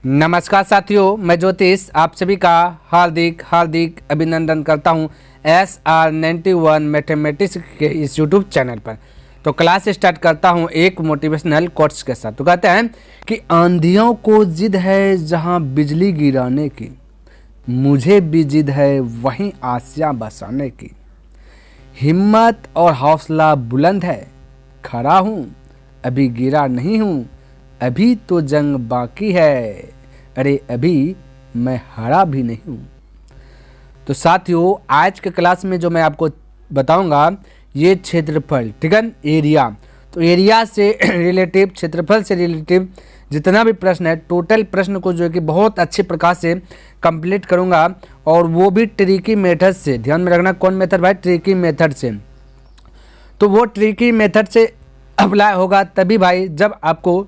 नमस्कार साथियों, मैं ज्योतिष आप सभी का हार्दिक हार्दिक अभिनंदन करता हूं SR91 मैथमेटिक्स के इस यूट्यूब चैनल पर। तो क्लास स्टार्ट करता हूं एक मोटिवेशनल कोट्स के साथ। तो कहते हैं कि आंधियों को जिद है जहां बिजली गिराने की, मुझे भी जिद है वहीं आसियां बसाने की। हिम्मत और हौसला बुलंद है, खड़ा हूं अभी गिरा नहीं हूं, अभी तो जंग बाकी है, अरे अभी मैं हारा भी नहीं हूँ। तो साथियों, आज के क्लास में जो मैं आपको बताऊंगा ये क्षेत्रफल, ठीक है, एरिया। तो एरिया से रिलेटिव, क्षेत्रफल से रिलेटिव जितना भी प्रश्न है, टोटल प्रश्न को जो है कि बहुत अच्छे प्रकार से कंप्लीट करूंगा, और वो भी ट्रिकी मेथड से। ध्यान में रखना, कौन मेथड भाई? ट्रिकी मेथड से। तो वो ट्रिकी मेथड से अप्लाई होगा तभी भाई जब आपको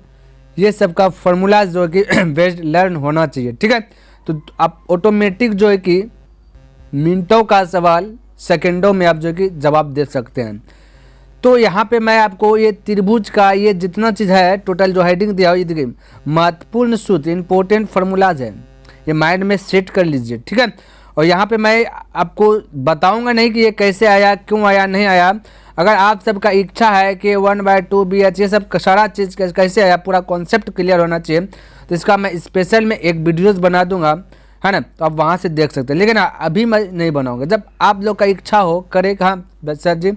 ये सब का फॉर्मूला जो है कि बेस्ट लर्न होना चाहिए, ठीक है। तो आप ऑटोमेटिक जो है कि मिनटों का सवाल सेकंडों में आप जो है कि जवाब दे सकते हैं। तो यहाँ पे मैं आपको ये त्रिभुज का ये जितना चीज़ है, टोटल जो हेडिंग दिया हो, ये देखिए महत्वपूर्ण सूत्र, इंपॉर्टेंट फार्मूलाज है, ये माइंड में सेट कर लीजिए, ठीक है। और यहाँ पे मैं आपको बताऊंगा नहीं कि ये कैसे आया, क्यों आया, नहीं आया। अगर आप सबका इच्छा है कि 1/2 BH ये सब सारा चीज़ कैसे आया, पूरा कॉन्सेप्ट क्लियर होना चाहिए, तो इसका मैं स्पेशल में एक वीडियोस बना दूंगा, है ना। तो आप वहाँ से देख सकते हैं, लेकिन अभी मैं नहीं बनाऊंगा। जब आप लोग का इच्छा हो, करे कहाँ सर जी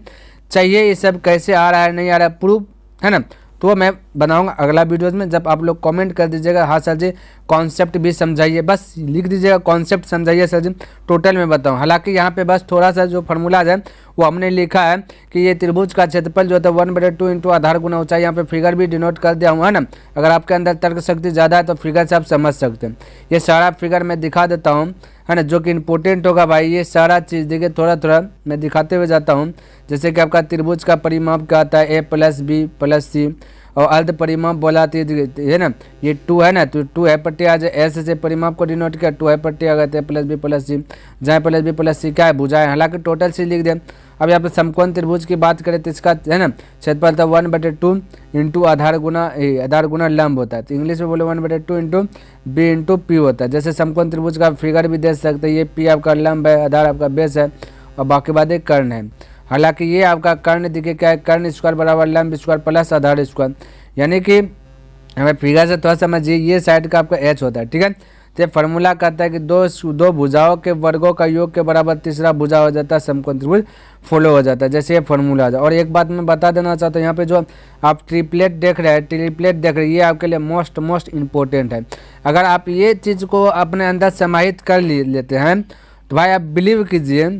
चाहिए ये सब कैसे आ रहा है, नहीं आ रहा है प्रूफ, है ना, तो मैं बनाऊंगा अगला वीडियोस में। जब आप लोग कमेंट कर दीजिएगा हाँ सर जी कॉन्सेप्ट भी समझाइए, बस लिख दीजिएगा कॉन्सेप्ट समझाइए सर जी, टोटल में बताऊं। हालांकि यहाँ पे बस थोड़ा सा जो फार्मूलाज है वो हमने लिखा है कि ये त्रिभुज का क्षेत्रफल जो है 1/2 इंटू आधार गुना ऊंचाई, यहाँ पे फिगर भी डिनोट कर दिया हूँ, है ना। अगर आपके अंदर तर्क शक्ति ज़्यादा है तो फिगर से आप समझ सकते हैं। ये सारा फिगर मैं दिखा देता हूँ, है ना, जो कि इंपॉर्टेंट होगा भाई। ये सारा चीज़ देखिए थोड़ा थोड़ा मैं दिखाते हुए जाता हूँ। जैसे कि आपका त्रिभुज का परिमाप क्या आता है, A + B + C, और अर्ध परिमाप बोला है ना, ये 2 है ना, तो 2 है पट्टी आ जाए, ऐसे से परिमाप को डिनोट किया, 2 है पट्टी आ गए थे +B + C, जहाँ +B + C क्या है, भुजाएं, हालांकि टोटल सी लिख दें। अब यहाँ पे समकोण त्रिभुज की बात करें तो इसका है ना क्षेत्रफल था 1/2 इंटू आधार गुना लंब होता है। तो इंग्लिश में बोले 1/2 इंटू B इंटू P होता है। जैसे समकोण त्रिभुज का फिगर भी दे सकते हैं, ये P आपका लंब है, आधार आपका बेस है, और बाकी बात एक कर्ण है। हालांकि ये आपका कर्ण देखिए क्या है, कर्ण स्क्वायर बराबर लंब स्क्वायर प्लस आधार स्क्वायर, यानी कि हमें फिगर से थोड़ा समझिए, ये साइड का आपका H होता है, ठीक है। तो फार्मूला कहता है कि दो भुजाओं के वर्गों का योग के बराबर तीसरा भुजा हो जाता है, समकोण त्रिभुज फॉलो हो जाता है, जैसे ये फार्मूला है। और एक बात मैं बता देना चाहता हूँ, यहाँ पे जो आप ट्रिपलेट देख रहे हैं, ये आपके लिए मोस्ट इम्पोर्टेंट है। अगर आप ये चीज़ को अपने अंदर समाहित कर लेते हैं तो भाई आप बिलीव कीजिए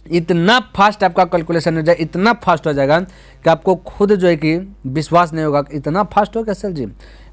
इतना फास्ट आपका कैलकुलेशन हो जाएगा, इतना फास्ट हो जाएगा कि आपको खुद जो है कि विश्वास नहीं होगा, इतना फास्ट होगा सर जी,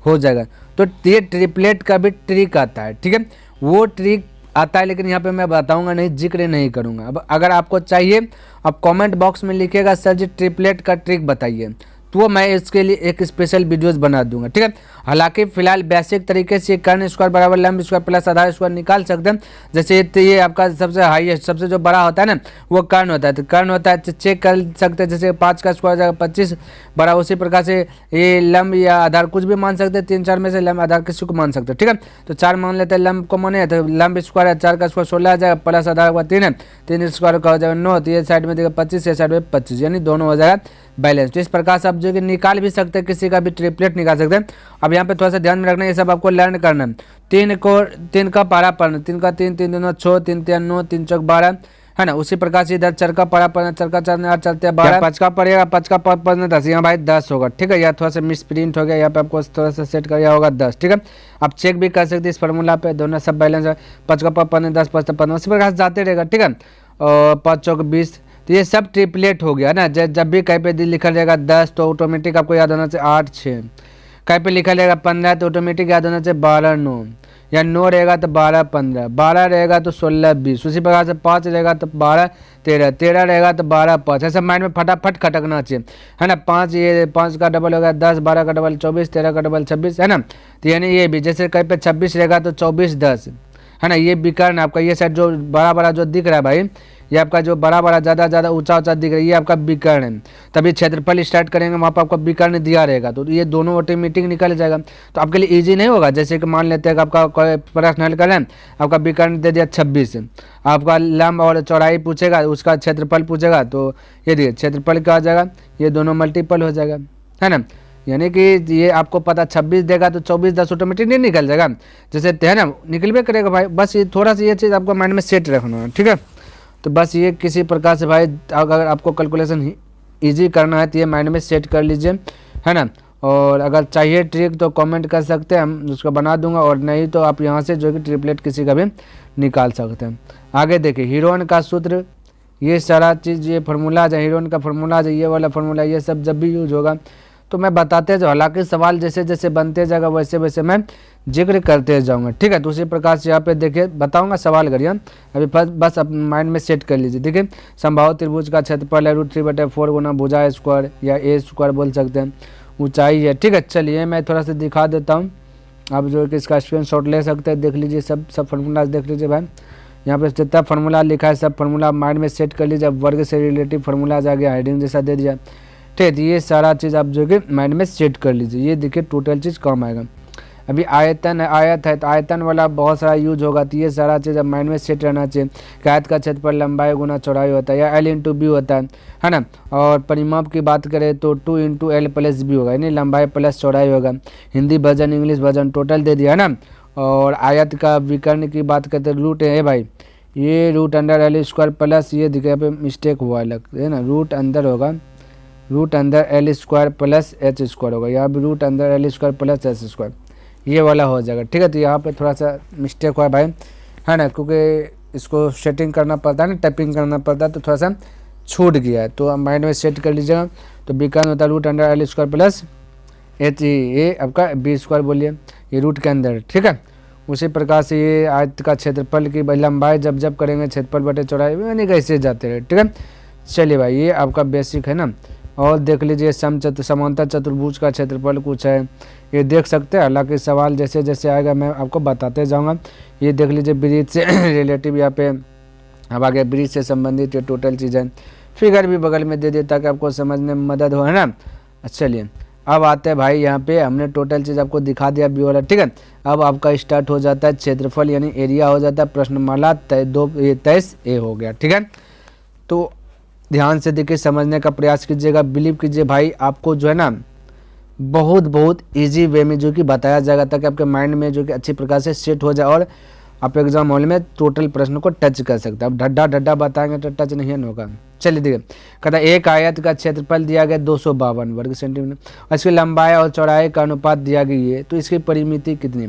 हो जाएगा। तो ये ट्रिपलेट का भी ट्रिक आता है, ठीक है, वो ट्रिक आता है, लेकिन यहाँ पे मैं बताऊंगा नहीं, जिक्र नहीं करूंगा। अब अगर आपको चाहिए आप कमेंट बॉक्स में लिखिएगा सर जी ट्रिपलेट का ट्रिक बताइए, तो मैं इसके लिए एक स्पेशल वीडियोस बना दूंगा, ठीक है। हालांकि फिलहाल बेसिक तरीके से कर्ण स्क्वायर बराबर लंब स्क्वायर प्लस आधार स्क्वायर निकाल सकते हैं। जैसे ये आपका सबसे हाईएस्ट, सबसे जो बड़ा होता है ना वो कर्ण होता है, तो कर्ण होता है चेक कर सकते हैं। जैसे 5 का स्क्वायर जाएगा 25 बड़ा, उसी प्रकार से ये लंब या आधार कुछ भी मान सकते हैं, 3-4 में से लंब आधार किसी को मान सकते हैं, ठीक है। तो 4 मान लेते हैं, लंब को माने तो लंब स्क्वायर है, 4 का स्क्वायर 16 आ जाएगा, प्लस आधार का 3 है, 3 स्क्वायर का हो जाएगा 9, तो ये साइड में देखिए 25, ये साइड में 25, यानी दोनों हो जाएगा बैलेंस। तो इस प्रकार से आप जो कि निकाल भी सकते हैं, किसी का भी ट्रिपलेट निकाल सकते हैं। अब यहाँ पे थोड़ा सा ध्यान में रखना, ये सब आपको लर्न करना है। 3 का पारा पढ़ना, 3 का 3, 3 दूना 6, 3 3 9, 3 चौक 12, है ना। उसी प्रकार से इधर 4 का पारा पढ़ना, 4 का 4 8 चलते हैं 12, 5 का पड़ेगा, 5 का पढ़ना 10, यहाँ भाई 10 होगा, ठीक है। यहाँ थोड़ा सा मिस प्रिंट हो गया, यहाँ पे आपको थोड़ा सा सेट कर होगा 10, ठीक है। आप चेक भी कर सकते हैं इस फार्मूला पे, दोनों सब बैलेंस है। 5 का पढ़ना 10, 5 15, उसी प्रकार से जाते रहेगा, ठीक है। और 5 चौक 20, तो ये सब ट्रिपलेट हो गया ना। जब भी कहीं पे लिखा रहेगा 10 तो ऑटोमेटिक आपको याद होना चाहिए 8 6, कहीं पे लिखा रहेगा 15 तो ऑटोमेटिक याद होना चाहिए 12 9, या 9 रहेगा तो 12 15, 12 रहेगा तो 16 20, उसी प्रकार से 5 रहेगा तो 12 13, 13 रहेगा तो 12 5, ऐसा माइंड में फटाफट खटकना चाहिए, है ना। 5 ये 5 का डबल होगा 10, 12 का डबल 24, 13 का डबल 26, है ना। तो यानी ये भी जैसे कहीं पे 26 रहेगा तो 24 10, है ना। ये विकर्ण आपका ये साइड जो बड़ा बड़ा जो दिख रहा है भाई, ये आपका जो बड़ा बड़ा ज़्यादा ऊंचा दिख रहा है ये आपका विकर्ण है। तभी क्षेत्रफल स्टार्ट करेंगे वहाँ पर आपका विकर्ण दिया रहेगा, तो ये दोनों ऑटोमेटिक निकल जाएगा। तो आपके लिए ईजी नहीं होगा। जैसे कि मान लेते हैं कि आपका प्रश्न हल करें, आपका विकर्ण दे दिया 26, आपका लंब और चौड़ाई पूछेगा, उसका क्षेत्रफल पूछेगा, तो ये देखिए क्षेत्रफल क्या हो जाएगा, ये दोनों मल्टीपल हो जाएगा, है ना। यानी कि ये आपको पता 26 देगा तो 24 10 ऑटोमेटिक नहीं निकल जाएगा, जैसे है ना, निकल भी करेगा भाई। बस ये थोड़ा सा ये चीज़ आपको माइंड में सेट रखना है, ठीक है। तो बस ये किसी प्रकार से भाई अगर आपको कैलकुलेशन ईजी करना है तो ये माइंड में सेट कर लीजिए, है ना। और अगर चाहिए ट्रिक तो कमेंट कर सकते हैं, हम उसको बना दूंगा, और नहीं तो आप यहाँ से जो कि ट्रिपलेट किसी का भी निकाल सकते हैं। आगे देखिए हीरोइन का सूत्र, ये सारा चीज़, ये फार्मूला है हीरोइन का फार्मूला है, ये वाला फार्मूला, ये सब जब भी यूज होगा तो मैं बताते जाऊँ। हालांकि सवाल जैसे जैसे बनते जाएगा वैसे वैसे मैं जिक्र करते जाऊँगा, ठीक है। तो उसी प्रकार से यहाँ पे देखिए बताऊँगा, सवाल करिए अभी बस आप माइंड में सेट कर लीजिए। देखिए संभाव त्रिभुज का क्षेत्रफल है √3/4 गुना भुजा स्क्वायर या ए स्क्वायर बोल सकते हैं, ऊंचाई है, ठीक है। चलिए मैं थोड़ा सा दिखा देता हूँ, आप जो कि इसका स्क्रीनशॉट ले सकते हैं, देख लीजिए सब फार्मूला देख लीजिए भाई। यहाँ पे जितना फार्मूला लिखा है सब फार्मूला माइंड में सेट कर लीजिए। वर्ग से रिलेटिव फार्मूला आ गया, हेडिंग जैसा दे दिया, ठीक है। ये सारा चीज़ आप जो कि माइंड में सेट कर लीजिए। ये देखिए टोटल चीज़ कम आएगा। अभी आयतन है, आयत है तो आयतन वाला बहुत सारा यूज होगा, तो ये सारा चीज़ अब माइंड में सेट रहना चाहिए कि आयत का क्षेत्रफल लंबाई गुना चौड़ाई होता है, या L/B होता है ना। और परिमाप की बात करें तो 2 × L + B होगा, यानी लंबाई प्लस चौड़ाई होगा। Hindi version English version total दे दिया है ना। और आयत का विकर्ण की बात करते हैं, रूट है भाई, ये √L² प्लस, ये दिखे यहाँ पे मिस्टेक हुआ है ना, रूट अंदर होगा, √L² प्लस H² होगा, यहाँ भी √L² प्लस H², ये वाला हो जाएगा, ठीक है। तो यहाँ पे थोड़ा सा मिस्टेक हुआ भाई, है ना, क्योंकि इसको सेटिंग करना पड़ता है ना, टाइपिंग करना पड़ता है, तो थोड़ा सा छूट गया है, तो आप माइंड में सेट कर लीजिएगा। तो विकर्ण होता है √L² प्लस H, ये आपका B² बोलिए, ये रूट के अंदर, ठीक है। उसी प्रकार से ये आयत का क्षेत्रफल की लंबाई जब करेंगे क्षेत्रफल बटे चौड़ाई, यानी कैसे जाते रहे, ठीक है। चलिए भाई ये आपका बेसिक है ना। और देख लीजिए समांतर चतुर्भुज का क्षेत्रफल कुछ है, ये देख सकते हैं। हालांकि सवाल जैसे जैसे आएगा मैं आपको बताते जाऊंगा। ये देख लीजिए ब्रिज से रिलेटिव, यहाँ पे अब आगे ब्रिज से संबंधित ये टोटल चीज़ें, फिगर भी बगल में दे दिया ताकि आपको समझने में मदद हो, है ना। चलिए अब आते हैं भाई, यहाँ पे हमने टोटल चीज़ आपको दिखा दिया बी वाला, ठीक है। अब आपका स्टार्ट हो जाता है क्षेत्रफल यानी एरिया हो जाता है, प्रश्नमाला 23A हो गया, ठीक है। तो ध्यान से देखिए, समझने का प्रयास कीजिएगा, बिलीव कीजिए भाई, आपको जो है ना बहुत इजी वे में जो कि बताया जाएगा, ताकि आपके माइंड में जो कि अच्छी प्रकार से सेट हो जाए और आप एग्जाम हॉल में टोटल प्रश्न को टच कर सकते हैं। अब ढड्डा बताएंगे तो टच नहीं होगा। चलिए देखिए, कहता है एक आयत का क्षेत्रफल दिया गया 252 वर्ग सेंटीमीटर, और इसकी लंबाई और चौड़ाई का अनुपात दिया गया है, तो इसकी परिमिति कितनी।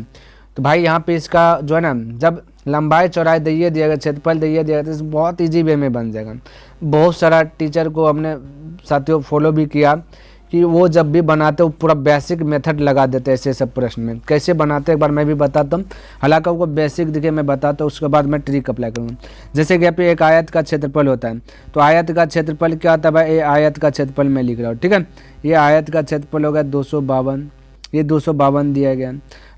तो भाई यहाँ पे इसका जो है ना, जब लंबाई चौड़ाई दिया गया, क्षेत्रफल दिया गया, तो बहुत ईजी वे में बन जाएगा। बहुत सारा टीचर को हमने साथियों फॉलो भी किया कि वो जब भी बनाते वो पूरा बेसिक मेथड लगा देते ऐसे सब प्रश्न में। कैसे बनाते एक बार मैं भी बताता हूँ, हालांकि आपको बेसिक दिखे मैं बताता हूँ, उसके बाद मैं ट्रिक अप्लाई करूँगा। जैसे कि यहाँ पे एक आयत का क्षेत्रफल होता है, तो आयत का क्षेत्रफल क्या होता है भाई, ये आयत का क्षेत्रफल मैं लिख रहा हूँ, ठीक है। ये आयत का क्षेत्रफल होगा 252, ये 252 दिया गया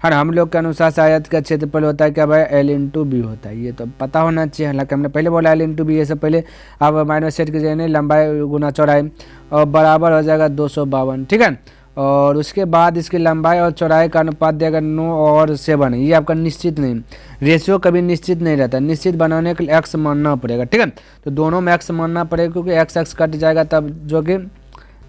है ना। हम लोग के अनुसार से आयत का क्षेत्रफल होता है क्या भाई, L/B होता है, ये तो पता होना चाहिए। हालांकि हमने पहले बोला L/B, ये सब पहले आप माइंड में सेट कीजिए, लंबाई गुना चौड़ाई, और बराबर हो जाएगा 252, ठीक है। और उसके बाद इसकी लंबाई और चौड़ाई का अनुपात देगा 9 और 7, ये आपका निश्चित नहीं, रेशियो कभी निश्चित नहीं रहता, निश्चित बनाने के लिए x मानना पड़ेगा, ठीक है। तो दोनों में x मानना पड़ेगा, क्योंकि x कट जाएगा तब जो कि,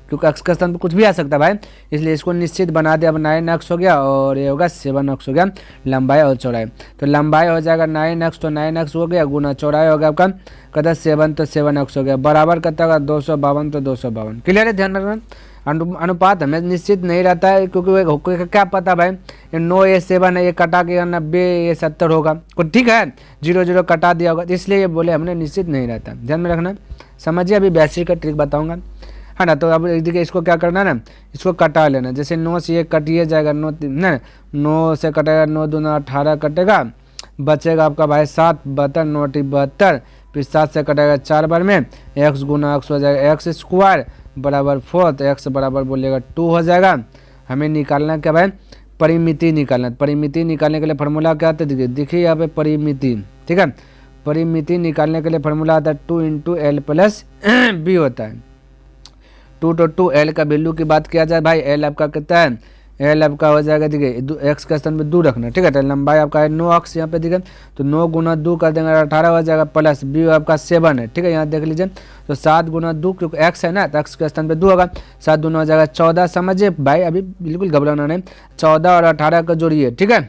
क्योंकि x का स्थान पर कुछ भी आ सकता है भाई, इसलिए इसको निश्चित बना दिया। अब 9x हो गया और ये होगा 7x हो गया लंबाई और चौड़ाई। तो लंबाई हो जाएगा 9x, तो 9x हो गया, गुना चौड़ाई हो गया आपका कहता 7, तो 7x हो गया, बराबर करता होगा 252, तो 252। क्लियर है, ध्यान रखना। अनुपात हमें निश्चित नहीं रहता है, क्योंकि क्या पता भाई, ये 9 ये 7 है, ये कटा के 90 ये 70 होगा, ठीक है, 0 कटा दिया होगा, इसलिए ये बोले हमने निश्चित नहीं रहता, ध्यान में रखना। समझिए, अभी बेसिक का ट्रिक बताऊंगा, है ना। तो अब देखिए इसको क्या करना है ना, इसको कटा लेना। जैसे 9 से ये कटिए जाएगा, 9 से कटेगा, 9 दूना 18 कटेगा, बचेगा आपका भाई 7, 72 9 72, फिर 7 से कटेगा 4 बार में, x गुना x हो जाएगा x² बराबर 4, तो x बराबर बोलिएगा 2 हो जाएगा। हमें निकालना क्या भाई, परिमिति निकालना। परिमिति निकालने के लिए फार्मूला क्या आता है, देखिए यहाँ पे परिमिति, ठीक है। परिमिति निकालने के लिए फार्मूला आता है 2 × L + B होता है। 2 L का वैल्यू की बात किया जाए भाई, L आपका कितना है, L आपका हो जाएगा, देखिए x के स्थान पे 2 रखना, ठीक है। तो लंबाई आपका है 9x यहाँ पे देखिए, तो 9 × 2 कर देंगे 18 हो जाएगा, प्लस B आपका 7 है, ठीक है। यहाँ देख लीजिए, तो 7 × 2 क्योंकि x है ना, तो x के स्थान पे 2 होगा, 7 दूना हो जाएगा 14। समझिए भाई, अभी बिल्कुल घबराना नहीं, 14 और 18 का जोड़िए, ठीक है।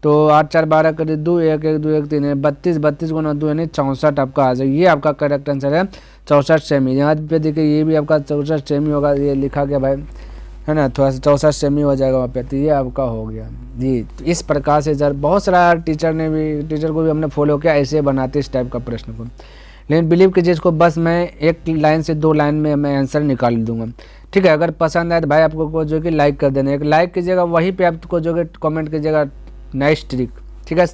तो 8 4 12 कर 2 1 1 2 1 3 है 32, 32 × 2 यानी 64 आपका आ जाएगा। ये आपका करेक्ट आंसर है 64 सेमी। यहाँ पे देखिए ये भी आपका 64 सेमी होगा, ये लिखा गया भाई, है ना, थोड़ा सा 64 सेमी हो जाएगा वहाँ पे, तो ये आपका हो गया जी। तो इस प्रकार से सर बहुत सारा टीचर को भी हमने फॉलो किया, ऐसे बनाते इस टाइप का प्रश्न को। लेकिन बिलीव कीजिए इसको बस मैं 1 लाइन से 2 लाइन में मैं आंसर निकाल दूंगा, ठीक है। अगर पसंद आए तो भाई आपको को जो कि लाइक कर देना, एक लाइक कीजिएगा, वहीं पे आपको जो कि कमेंट कीजिएगा नाइस ट्रिक, ठीक है।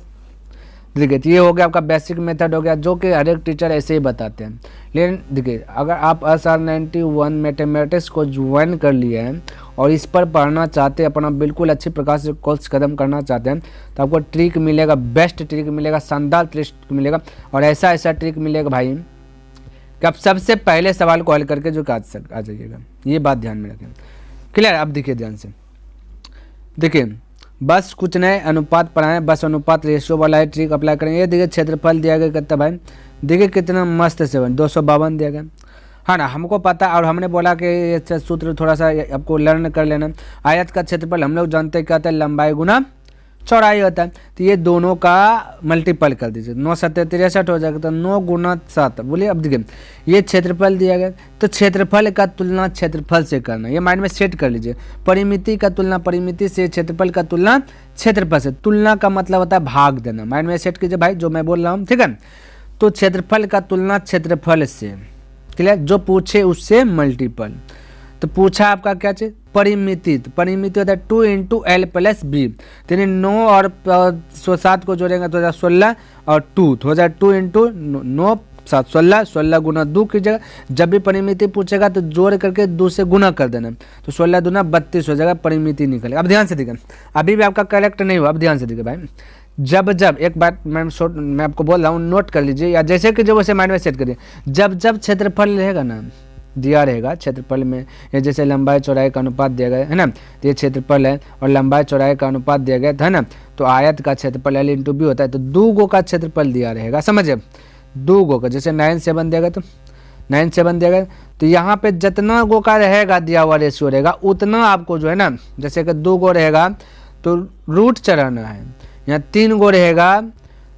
देखिए ये हो गया आपका बेसिक मेथड हो गया, जो कि हर एक टीचर ऐसे ही बताते हैं। लेकिन देखिए अगर आप SR 91 मैथमेटिक्स को ज्वाइन कर लिए हैं और इस पर पढ़ना चाहते हैं, अपना बिल्कुल अच्छी प्रकार से कोर्स खत्म करना चाहते हैं, तो आपको ट्रिक मिलेगा, बेस्ट ट्रिक मिलेगा, शानदार ट्रिक मिलेगा, और ऐसा ट्रिक मिलेगा भाई कि आप सबसे पहले सवाल को हल करके जो आ जाइएगा। ये बात ध्यान में रखें, क्लियर। अब देखिए ध्यान से, देखिए बस कुछ नए अनुपात पढ़ाएं, बस अनुपात रेशियो वाला है, ट्रिक अप्लाई करेंगे। ये देखिए क्षेत्रफल दिया गया कितना भाई, देखिए कितना मस्त से 252 दिया गया, हाँ ना, हमको पता। और हमने बोला कि ये सूत्र थोड़ा सा आपको लर्न कर लेना। आयत का क्षेत्रफल हम लोग जानते हैं क्या होता है, लंबाई गुना चौड़ाई होता है। तो ये दोनों का मल्टीपल कर दीजिए, 9 7 63 हो जाएगा, तो 9 × 7 बोलिए। अब देखिए ये क्षेत्रफल दिया गया, तो क्षेत्रफल का तुलना क्षेत्रफल से करना, ये माइंड में सेट कर लीजिए। परिमिति का तुलना परिमिति से, क्षेत्रफल का तुलना क्षेत्रफल से। तुलना का मतलब होता है भाग देना, माइंड में सेट कीजिए भाई जो मैं बोल रहा हूँ, ठीक है। तो क्षेत्रफल का तुलना क्षेत्रफल से, क्लियर, जो पूछे उससे मल्टीपल। तो पूछा आपका क्या चीज, परिमिति। तो परिमिति होता है 2 × L + B, यानी 9 और 7 को जोड़ेंगे तो हो जाएगा 16 और 2, तो हो जाएगा 2 × 9 7 16, 16 × 2 कीजिएगा। जब भी परिमिति पूछेगा तो जोड़ करके 2 से गुना कर देना, तो 16 दूना 32 हो जाएगा, परिमिति निकलेगा। अब ध्यान से देखिए, अभी भी आपका करेक्ट नहीं हुआ। अब ध्यान से देखिए भाई, जब एक बात मैं आपको बोल रहा हूँ, नोट कर लीजिए, या जैसे कि जो वैसे माइंड में सेट करिए। जब क्षेत्रफल रहेगा ना, दिया रहेगा क्षेत्रफल में, ये जैसे लंबाई चौड़ाई का अनुपात दिया गया है ना, तो ये क्षेत्रफल है और लंबाई चौड़ाई का अनुपात दिया गया था ना, तो आयत का क्षेत्रफल L × B होता है। तो 2 गो का क्षेत्रफल दिया रहेगा, समझिए 2 गो का, जैसे 9 7 देगा तो 9 7 देगा, तो यहाँ पे जितना गो का रहेगा दिया हुआ रेशियो रहेगा उतना आपको जो है ना, जैसे कि 2 गो रहेगा तो रूट चढ़ाना है, यहाँ 3 गो रहेगा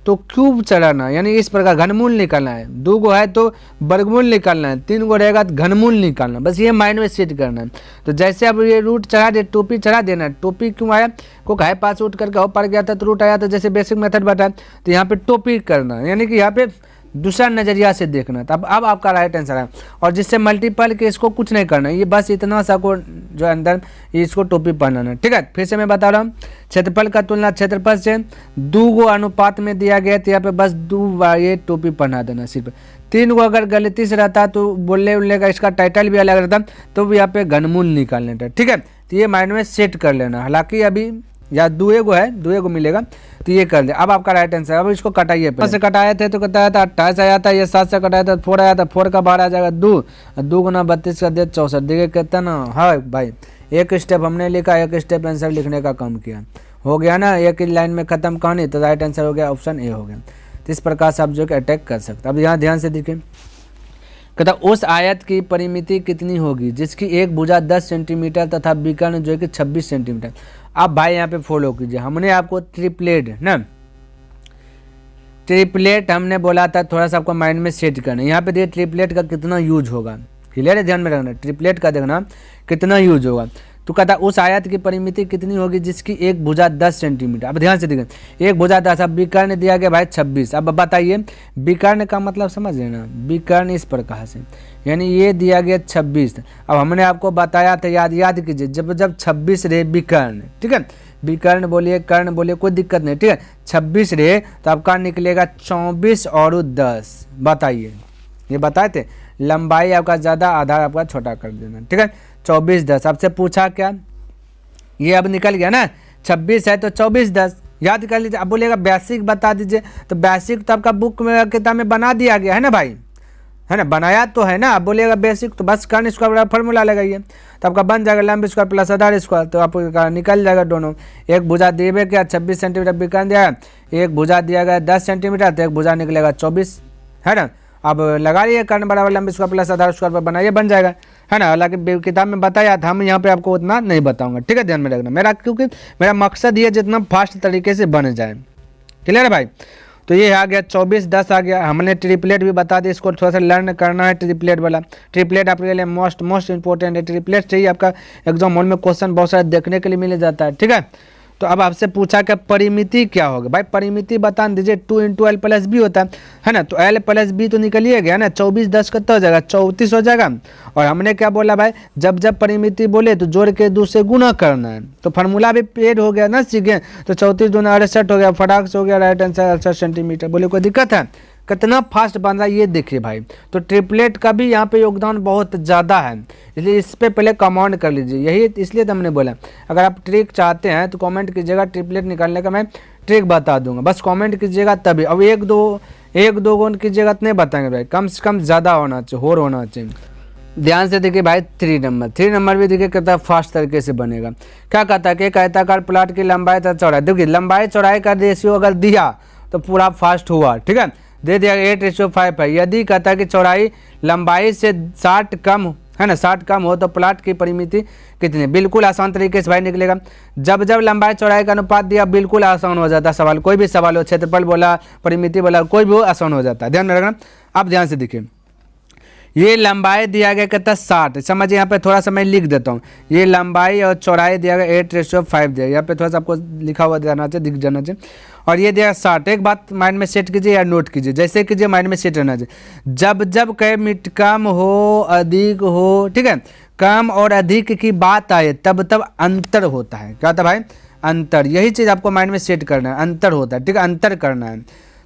तो क्यूब चढ़ाना, यानी इस प्रकार घनमूल निकालना है। 2 गो है तो वर्गमूल निकालना है, 3 गो रहेगा तो घनमूल निकालना, बस ये माइंड में सेट करना है। तो जैसे अब ये रूट चढ़ा दे, टोपी चढ़ा देना। टोपी क्यों आया, को है पास उठ करके हो पर गया था तो रूट आया था, जैसे बेसिक मेथड बताया, तो यहाँ पे टोपी करना, यानी कि यहाँ पे दूसरा नजरिया से देखना। तो अब आपका राइट आंसर है। और जिससे मल्टीपल के इसको कुछ नहीं करना, ये बस इतना सा को जो अंदर इसको टोपी पहनाना, ठीक है। फिर से मैं बता रहा हूँ, क्षेत्रफल का तुलना क्षेत्रफल से, 2 गो अनुपात में दिया गया, तो यहाँ पे बस 2 बार ये टोपी पहना देना सिर्फ। 3 गो अगर गलती से रहता तो बोलने उलने का इसका टाइटल भी अलग रहता, तो भी यहाँ पे घनमूल निकालने था, ठीक है। तो ये माइंड में सेट कर लेना। हालांकि अभी या 2 गो है, 2 गो मिलेगा, तो ये कर दे। अब आपका राइट आंसर। अब इसको कटाइए, से कटाए थे तो कटाया था 28 आया था, ये 7 से कटाया था 4 आया था, 4 का बाहर आ जाएगा 2, 2 × 32 का दे 64। देखिए कितना ना, हाँ भाई एक स्टेप हमने लिखा, एक स्टेप आंसर लिखने का काम किया, हो गया ना, एक ही लाइन में खत्म कहानी। तो राइट आंसर हो गया ऑप्शन ए हो गया। तो इस प्रकार से आप जो कि अटैक कर सकते। अब यहाँ ध्यान से देखिए, कहता उस आयत की परिमिति कितनी होगी जिसकी एक भुजा 10 सेंटीमीटर तथा विकर्ण जो है कि 26 सेंटीमीटर। अब भाई यहाँ पे फॉलो कीजिए, हमने आपको ट्रिपलेट ना, ट्रिपलेट हमने बोला था, थोड़ा सा आपको माइंड में सेट करना। यहाँ पे देखिए ट्रिपलेट का कितना यूज होगा, क्लियर है, ध्यान में रखना, ट्रिपलेट का देखना कितना यूज होगा। तो कहता उस आयत की परिमिति कितनी होगी जिसकी एक भुजा 10 सेंटीमीटर। अब ध्यान से देखिए, एक भुजा 10, अब विकर्ण दिया गया भाई 26। अब बताइए विकर्ण का मतलब समझ लेना, विकर्ण इस प्रकार से, यानी ये दिया गया 26। अब हमने आपको बताया था, याद कीजिए, जब 26 रहे विकर्ण, ठीक है, विकर्ण बोलिए कर्ण बोलिए कोई दिक्कत नहीं, ठीक है। 26 रहे तो आपका निकलेगा 24 और 10। बताइए, ये बताए थे, लंबाई आपका ज़्यादा आधार आपका छोटा कर देना, ठीक है। 24 10 आपसे पूछा क्या, ये अब निकल गया ना, 26 है तो 24 10, याद कर लीजिए। अब बोलिएगा बेसिक बता दीजिए, तो बेसिक तो आपका बुक में किताब में बना दिया गया है ना भाई, है ना, बनाया तो है ना। अब बोलिएगा बेसिक, तो बस कर्न स्क्वायर फॉर्मूला लगाइए, तो आपका बन जाएगा लंब स्क्वायर प्लस आधार स्क्वायर, तो आपका निकल जाएगा दोनों। एक भुजा दिए क्या 26 सेंटीमीटर विकर्ण दिया है, एक भुजा दिया गया 10 सेंटीमीटर, तो एक भुजा निकलेगा 24, है ना। अब लगा लिए कर्ण बराबर लंब स्क्वायर प्लस आधार स्क्वायर पर बनाइए, बन जाएगा, है ना। हालांकि किताब में बताया था, हम यहाँ पे आपको उतना नहीं बताऊंगा, ठीक है, ध्यान में रखना मेरा, क्योंकि मेरा मकसद ये जितना फास्ट तरीके से बन जाए। क्लियर है भाई। तो ये आ गया 24 10 आ गया। हमने ट्रिपलेट भी बता दिया, इसको थोड़ा सा लर्न करना है ट्रिपलेट वाला। ट्रिपलेट आपके लिए मोस्ट इंपॉर्टेंट है। ट्रिपलेट चाहिए आपका एग्जाम हॉल में क्वेश्चन बहुत सारे देखने के लिए मिल जाता है, ठीक है। तो अब आपसे पूछा कि परिमिति क्या होगा भाई, परिमिति बता दीजिए। 2 × L + B होता है ना, तो L + B तो निकलिए गया ना, 24 10 कितना हो जाएगा 34 हो जाएगा। और हमने क्या बोला भाई, जब जब परिमिति बोले तो जोड़ के 2 से गुना करना है, तो फार्मूला भी पेड हो गया ना, सीखे। तो 34 दूना 68 हो गया, फटाक से हो गया राइट आंसर 68 सेंटीमीटर। बोले कोई दिक्कत है, कितना फास्ट बन रहा है ये देखिए भाई। तो ट्रिपलेट का भी यहाँ पे योगदान बहुत ज़्यादा है, इसलिए इस पे पहले कमेंट कर लीजिए। यही इसलिए तो हमने बोला, अगर आप ट्रिक चाहते हैं तो कमेंट कीजिएगा, ट्रिपलेट निकालने का मैं ट्रिक बता दूंगा, बस कमेंट कीजिएगा तभी। अब एक दो गुण कीजिएगा तो नहीं बताएंगे भाई, कम से कम ज़्यादा होना चाहिए, और होना चाहिए। ध्यान से देखिए भाई, 3 नंबर भी देखिए कितना फास्ट तरीके से बनेगा। क्या कहता है कि एक आयताकार प्लॉट की लंबाई तथा चौड़ाई, देखिए लंबाई चौड़ाई का रेशियो अगर दिया तो पूरा फास्ट हुआ, ठीक है, दे दिया 8:5 है। यदि कहता है कि चौड़ाई लंबाई से 60 कम है ना, 60 कम हो तो प्लॉट की परिमिति कितनी, बिल्कुल आसान तरीके से भाई निकलेगा। जब जब लंबाई चौड़ाई का अनुपात दिया बिल्कुल आसान हो जाता है सवाल, कोई भी सवाल हो, क्षेत्रफल बोला परिमिति बोला, कोई भी हो आसान हो जाता है, ध्यान में रखना। अब ध्यान से देखिए, ये लंबाई दिया गया कितना 60, समझिए यहाँ पे थोड़ा सा मैं लिख देता हूँ। ये लंबाई और चौड़ाई दिया गया 8:5 दिया, यहाँ पे थोड़ा सा आपको लिखा हुआ देना चाहिए, दिख जाना चाहिए। और ये दिया 60। एक बात माइंड में सेट कीजिए या नोट कीजिए, जैसे कीजिए माइंड में सेट रहना चाहिए। जब जब कहे कम हो अधिक हो, ठीक है, कम और अधिक की बात आए तब तब अंतर होता है। क्या होता है भाई, अंतर। यही चीज़ आपको माइंड में सेट करना है, अंतर होता है, ठीक है, अंतर करना है।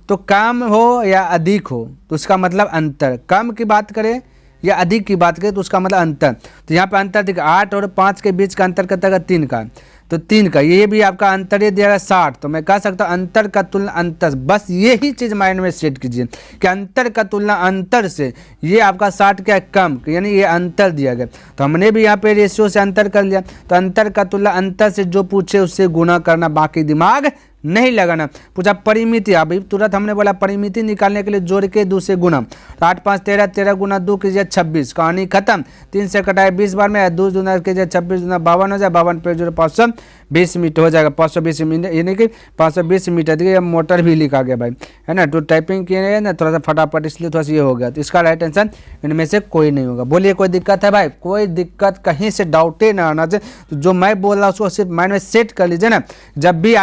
तो कम हो या अधिक हो तो उसका मतलब अंतर, कम की बात करें या अधिक की बात करें तो उसका मतलब अंतर। तो यहाँ पे अंतर देखिए 8 और 5 के बीच का अंतर कितना का 3 का, तो 3 का, ये भी आपका अंतर ये दिया 60, तो मैं कह सकता हूँ अंतर का तुलना अंतर। बस यही चीज़ माइंड में सेट कीजिए कि अंतर का तुलना अंतर से, ये आपका 60 क्या कम, यानी ये अंतर दिया गया। तो हमने भी यहाँ पे रेशियो से अंतर कर लिया, तो अंतर का तुलना अंतर से जो पूछे उससे गुना करना, बाकी दिमाग नहीं लगाना। पूछा परिमिति, अभी तुरंत हमने बोला परिमिति निकालने के लिए जोड़ के 2 से गुना, तो 8 5 13, 13 गुना 2 कीजिए 26, कहानी खत्म। 3 से कटाए 20 बार में, 2 गुना कीजिए 26 गुना 52 हो जाए, 52 पे जो 520 मीटर हो जाएगा, 520 मीटर, यानी कि 520 मीटर। देखिए मोटर भी लिखा गया भाई, है ना, तो टाइपिंग किए है ना थोड़ा सा फटाफट, इसलिए थोड़ा सा ये हो गया। तो इसका राइट आंसर इनमें से कोई नहीं होगा। बोलिए कोई दिक्कत है भाई, कोई दिक्कत कहीं से डाउटे ना आना चाहिए। तो जो मैं बोल रहा हूँ उसको सिर्फ माइंड में सेट कर लीजिए ना। जब भी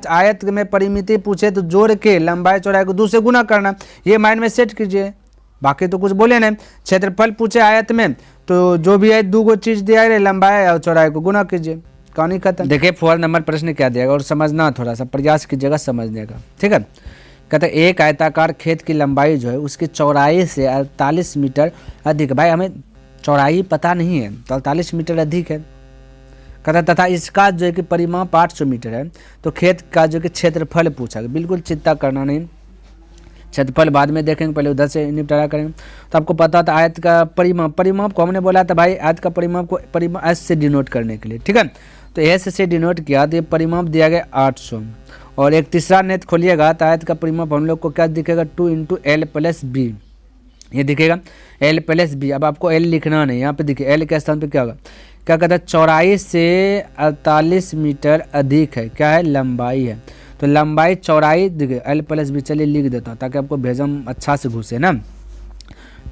आयत में परिमिति पूछे तो जोड़ के लंबाई चौड़ाई को 2 से गुना करना, ये माइंड में सेट कीजिए, बाकी तो कुछ बोले नहीं। क्षेत्रफल पूछे आयत में तो जो भी है 2 गो चीज दिया है, लंबाई और चौड़ाई को गुना कीजिए, कहानी खत्म। देखिए 4 नंबर प्रश्न क्या दिया और समझना, थोड़ा सा प्रयास कीजिएगा समझने का, ठीक है। कहते एक आयताकार खेत की लंबाई जो है उसकी चौड़ाई से 48 मीटर अधिक। भाई हमें चौड़ाई पता नहीं है, तो 48 मीटर अधिक है। कहता तथा इसका जो है कि परिमाप 800 मीटर है। तो खेत का जो कि क्षेत्रफल पूछा, बिल्कुल चिंता करना नहीं, क्षेत्रफल बाद में देखेंगे, पहले उधर से निपटारा करेंगे। तो आपको पता था आयत का परिमाप को हमने बोला था भाई, आयत का परिमाप को परिमाप एस से डिनोट करने के लिए, ठीक है। तो एस से डिनोट किया तो ये परिमाप दिया गया 800। और एक तीसरा नेट खोलिएगा तो आयत का परिमाप हम लोग को क्या दिखेगा 2 × L + B, ये दिखेगा L + B। अब आपको L लिखना नहीं, यहाँ पे देखिए L के स्थान पे क्या होगा, क्या कहता है चौड़ाई से 48 मीटर अधिक है, क्या है लंबाई है। तो लंबाई चौड़ाई देखिए L + B, चलिए लिख देता हूँ ताकि आपको भेजम अच्छा से घुसे ना।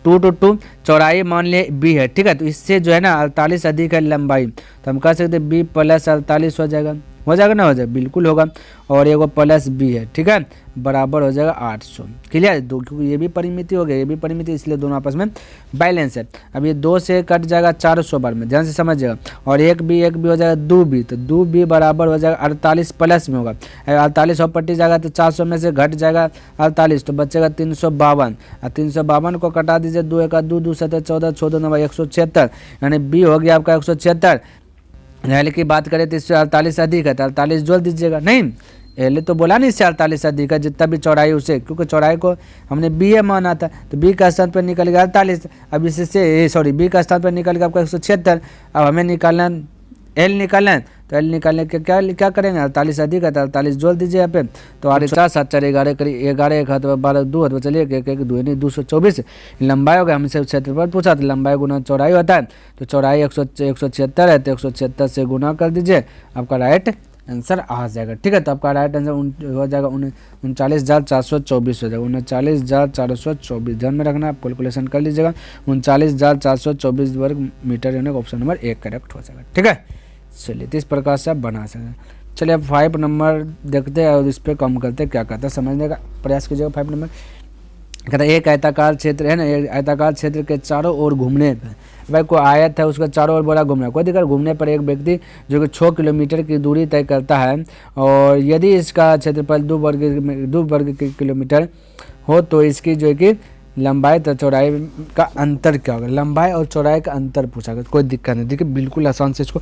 2 × 2 चौड़ाई मान लिया B है, ठीक है। तो इससे जो है ना 48 अधिक है लंबाई, तो हम कह सकते हैं B + 48 हो जाएगा ना, हो जाएगा, बिल्कुल होगा। और एगो +B है, ठीक है, बराबर हो जाएगा 800। क्लियर, दो, क्योंकि ये भी परिमिति हो गया, ये भी परिमिति, इसलिए दोनों आपस में बैलेंस है। अब ये 2 से कट जाएगा 400 बार में, ध्यान से समझिएगा। और एक भी हो जाएगा 2B, तो 2B बराबर हो जाएगा 48 प्लस में होगा, 48 और पट्टी जाएगा तो 400 में से घट जाएगा 48, तो बचेगा 352। और 352 को कटा दीजिए, 2 × 2 2 7 14 14 9 176, यानी B हो गया आपका 176। L की बात करें तो इससे 48 अधिक है, तो 48 जोड़ दीजिएगा, नहीं एल तो बोला नहीं इससे 48 अधिक है, जितना भी चौड़ाई उसे, क्योंकि चौड़ाई को हमने बी ए माना था, तो बी का स्थान पर निकल गया 48। अब इससे सॉरी बी का स्थान पर निकल गया आपका 176। अब हमें निकालना एल निकालना है, तो एल निकालने के क्या करेंगे, 48 अधिक है तो 48 जोड़ दीजिए यहाँ पे। तो 4 7 4 11 करीब 11 1 हाथ 12 2 हाथ चलिए 1 1 2 नहीं 224 लंबाई हो गया। हमसे क्षेत्रफल पूछा, तो लंबाई गुना चौड़ाई होता है, तो चौड़ाई 176 है, तो 176 से गुना कर दीजिए, आपका राइट आंसर आ जाएगा। ठीक है, तो आपका राइट आंसर हो जाएगा 39,424 हो जाएगा, 39,424। ध्यान में रखना, आप कैलकुलेशन कर लीजिएगा, 39,424 वर्ग मीटर, यानी ऑप्शन नंबर 1 करेक्ट हो जाएगा। ठीक है, चलिए तो इस प्रकार से आप बना सकते हैं। चलिए अब 5 नंबर देखते हैं और इस पर कम करते हैं, क्या कहता है समझने का प्रयास कीजिएगा। 5 नंबर कहता है एक आयताकार क्षेत्र है ना, एक आयताकार क्षेत्र के चारों ओर घूमने पर, भाई कोई आयत है उसका चारों ओर बड़ा घूमना, कोई दिक्कत, घूमने पर एक व्यक्ति जो कि 6 किलोमीटर की दूरी तय करता है, और यदि इसका क्षेत्रफल 2 वर्ग किलोमीटर हो तो इसकी जो है कि लंबाई तथा चौड़ाई का अंतर क्या होगा। लंबाई और चौड़ाई का अंतर पूछा गया, कोई दिक्कत नहीं, देखिए बिल्कुल आसान से इसको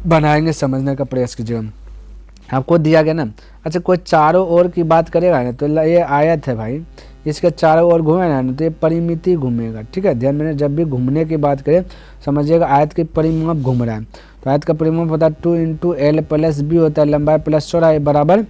बनाएंगे, समझने का प्रयास कीजिएगा। आपको दिया गया ना, अच्छा कोई चारों ओर की बात करेगा ना, तो ये आयत है भाई, इसके चारों ओर घूमेगा ना तो ये परिमिति घूमेगा। ठीक है, ध्यान में जब भी घूमने की बात करें समझिएगा आयत के परिमाप घूम रहा है, तो आयत का परिमाप होता है 2 × L + B होता है, लंबाई प्लस चौड़ाई बराबर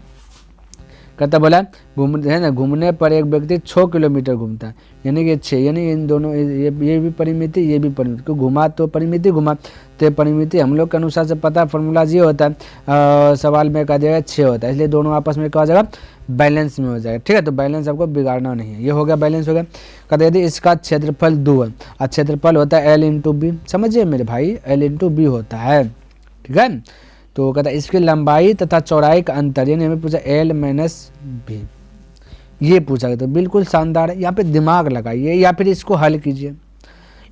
कहता बोला घूमने है ना, घूमने पर एक व्यक्ति 6 किलोमीटर घूमता है, यानी कि 6, यानी इन दोनों ये भी परिमिति ये भी परिमिति, क्यों घुमा तो परिमिति घुमा तो परिमिति हम लोग के अनुसार से पता फॉर्मूला ये होता है, सवाल में कहा जाएगा 6 होता है, इसलिए दोनों आपस में क्या हो जाएगा, बैलेंस में हो जाएगा। ठीक है, तो बैलेंस आपको बिगाड़ना नहीं है, ये हो गया बैलेंस हो गया। कहते यदि इसका क्षेत्रफल 2 है और क्षेत्रफल होता है L × B, समझिए मेरे भाई L × B होता है। ठीक है, तो कहता है इसकी लंबाई तथा चौड़ाई का अंतर, यानी हमें पूछा L - B, ये पूछा गया, तो बिल्कुल शानदार है। यहाँ पे दिमाग लगाइए या फिर इसको हल कीजिए,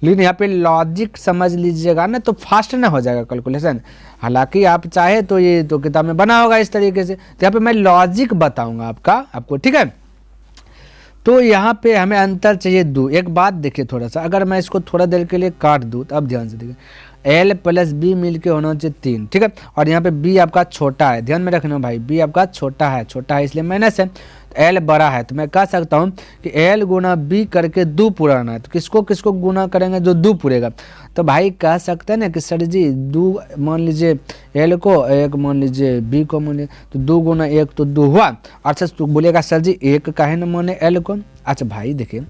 लेकिन यहाँ पे लॉजिक समझ लीजिएगा ना तो फास्ट ना हो जाएगा कैलकुलेशन। हालांकि आप चाहे तो ये तो किताब में बना होगा इस तरीके से, तो यहाँ पे मैं लॉजिक बताऊंगा आपको। ठीक है, तो यहाँ पे हमें अंतर चाहिए 2। एक बात देखिए थोड़ा सा, अगर मैं इसको थोड़ा देर के लिए काट दूँ तो अब ध्यान से देखिए, L + B मिल के होना चाहिए 3। ठीक है, और यहाँ पे B आपका छोटा है, ध्यान में रखना भाई, B आपका छोटा है इसलिए माइनस है, तो L बड़ा है, तो मैं कह सकता हूँ कि L × B करके 2 पुराना है, तो किसको गुना करेंगे जो 2 पुरेगा, तो भाई कह सकते हैं ना कि सर जी 2 मान लीजिए L को, 1 मान लीजिए B को, मान लीजिए तो 2 × 1 तो 2 हुआ। अच्छा तो बोलेगा सर जी 1 काहे न माने L को, अच्छा भाई देखिए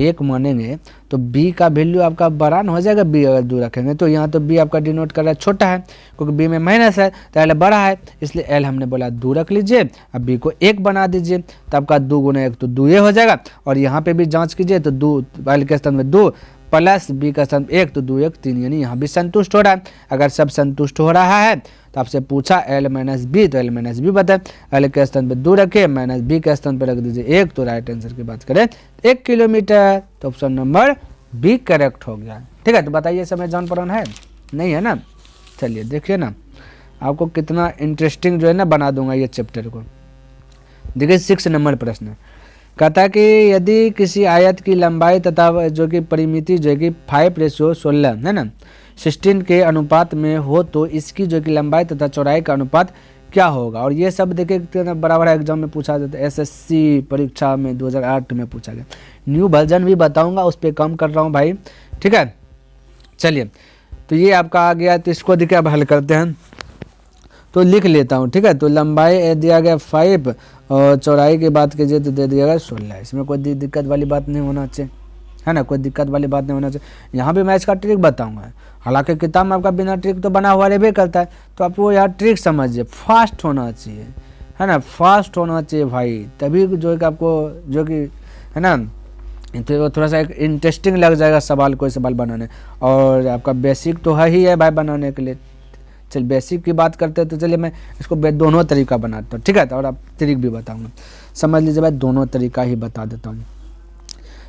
1 मानेंगे तो B का वैल्यू आपका बड़ा न हो जाएगा, B अगर 2 रखेंगे तो यहाँ तो B आपका डिनोट कर रहा है छोटा है, क्योंकि B में माइनस है, तो L बड़ा है, इसलिए L हमने बोला 2 रख लीजिए, अब B को 1 बना दीजिए, तो आपका 2 × 1 तो 2 ये हो जाएगा। और यहाँ पे भी जांच कीजिए तो 2 L के स्थान में 2 प्लस B का स्थान 1 तो 2 1 3, यानी यहाँ भी संतुष्ट हो रहा है। अगर सब संतुष्ट हो रहा है तो आपसे पूछा L - B, तो L - B बताए, L के स्थान पर 2 रखे, -B के स्थान पर रख दीजिए 1, तो राइट आंसर की बात करें 1 किलोमीटर, तो ऑप्शन नंबर B करेक्ट हो गया। ठीक है, तो बताइए समय जान परान है नहीं है ना। चलिए देखिए ना आपको कितना इंटरेस्टिंग जो है ना बना दूंगा ये चैप्टर को। देखिए 6 नंबर प्रश्न कहता है कि यदि किसी आयत की लंबाई तथा जो कि परिमिति जो है कि 5:16 है ना 16 के अनुपात में हो तो इसकी जो कि लंबाई तथा चौड़ाई का अनुपात क्या होगा। और ये सब देखिए कितना बड़ा एग्जाम में पूछा जाता है, SSC परीक्षा में 2008 में पूछा गया। न्यू वर्जन भी बताऊंगा, उस पर कम कर रहा हूँ भाई। ठीक है, चलिए तो ये आपका आ गया, तो इसको देखिए अब हल करते हैं, तो लिख लेता हूँ। ठीक है, तो लंबाई दिया गया 5 और चौड़ाई की बात कीजिए तो दे दिया गया 16। इसमें कोई दिक्कत वाली बात नहीं होना चाहिए, है ना, कोई दिक्कत वाली बात नहीं होना चाहिए। यहाँ भी मैं इसका ट्रिक बताऊंगा, हालांकि किताब में आपका बिना ट्रिक तो बना हुआ रहबे करता है, तो आप वो यार ट्रिक समझिए, फास्ट होना चाहिए, है ना, फास्ट होना चाहिए भाई, तभी जो है कि आपको जो कि है ना तो थोड़ा सा एक इंटरेस्टिंग लग जाएगा सवाल, कोई सवाल बनाने। और आपका बेसिक तो है ही है भाई बनाने के लिए। चल बेसिक की बात करते हैं, तो चलिए मैं इसको दोनों तरीका बनाता हूँ। ठीक है, तो और आप ट्रिक भी बताऊँगा, समझ लीजिए भाई, दोनों तरीका ही बता देता हूँ।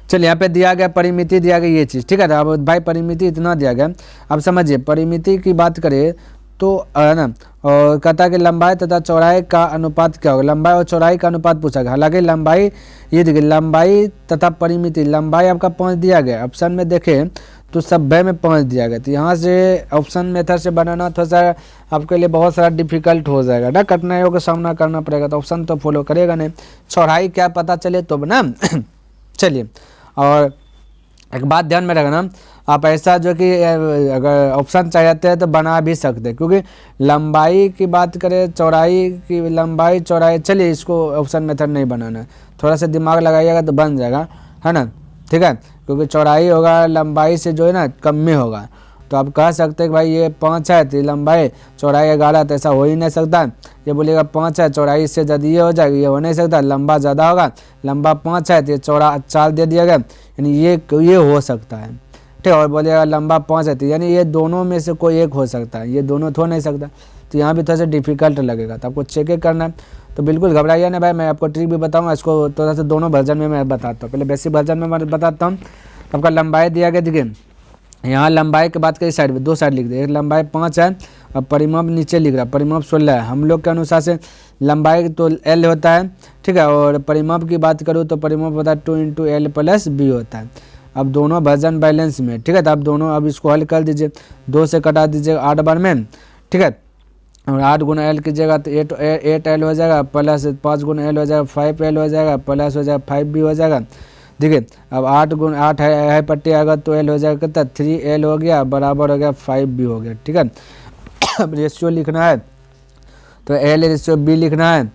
चलिए यहाँ पे दिया गया परिमिति, दिया गया ये चीज़। ठीक है, अब भाई परिमिति इतना दिया गया, अब समझिए परिमिति की बात करें तो है ना, और कहता है कि लंबाई तथा चौड़ाई का अनुपात क्या होगा, लंबाई और चौड़ाई का अनुपात पूछा गया। हालांकि लंबाई ये देखिए लंबाई तथा परिमिति, लंबाई आपका 5 दिया गया, ऑप्शन में देखें तो 90 में 5 दिया गया। तो यहाँ से ऑप्शन मेथड से बनाना थोड़ा सा आपके लिए बहुत सारा डिफिकल्ट हो जाएगा ना, कठिनाइयों का सामना करना पड़ेगा। तो ऑप्शन तो फॉलो करेगा नहीं, चौड़ाई क्या पता चले तो ना। चलिए, और एक बात ध्यान में रखना, आप ऐसा जो कि अगर ऑप्शन चाहते हैं तो बना भी सकते हैं, क्योंकि लंबाई की बात करें, चौड़ाई की लंबाई चौड़ाई, चलिए इसको ऑप्शन मेथड नहीं बनाना है, थोड़ा सा दिमाग लगाइएगा तो बन जाएगा, है ना, ठीक है। क्योंकि चौड़ाई होगा लंबाई से जो है ना कम में होगा। तो आप कह सकते हैं कि भाई ये 5 है तो लंबाई चौड़ाई 11, तो ऐसा हो ही नहीं सकता। ये बोलिएगा 5 है, चौड़ाई इससे ज़्यादा ये हो जाएगा, ये हो नहीं सकता, लंबा ज़्यादा होगा, लंबा 5 है तो ये चौड़ा 4 दे दिया गया, यानी ये हो सकता है, ठीक। और बोलिएगा लंबा 5 है तो यानी ये दोनों में से कोई एक हो सकता है, ये दोनों तो हो नहीं सकता। तो यहाँ भी थोड़ा सा डिफिकल्ट लगेगा, तो आपको चेक करना है। तो बिल्कुल घबराइए ना भाई, मैं आपको ट्रिक भी बताऊँगा, इसको थोड़ा सा दोनों वर्जन में मैं बताता हूँ। पहले बेसिक वर्जन में मैं बताता हूँ। आपका लंबाई दिया गया, देखिए यहाँ लंबाई की बात करें साइड में 2 साइड लिख दे, एक लंबाई 5 है और परिमाप नीचे लिख रहा है, परिमाप 16 है। हम लोग के अनुसार से लंबाई तो L होता है, ठीक है, और परिमाप की बात करूँ तो परिमाप होता है 2 × L + B होता है। अब दोनों वर्जन बैलेंस में, ठीक है, तो आप दोनों अब इसको हल कर दीजिए, 2 से कटा दीजिए 8 बार में, ठीक है, और 8 × L कीजिएगा तो 8L हो जाएगा, प्लस 5 × L हो जाएगा 5L हो जाएगा, प्लस हो जाएगा 5B हो जाएगा। देखिए अब 8 × 8 है पट्टी आएगा तो L हो जाएगा कितना, 3L हो गया, बराबर हो गया 5B हो गया, ठीक है। अब रेशियो लिखना है तो L रेशियो B लिखना है।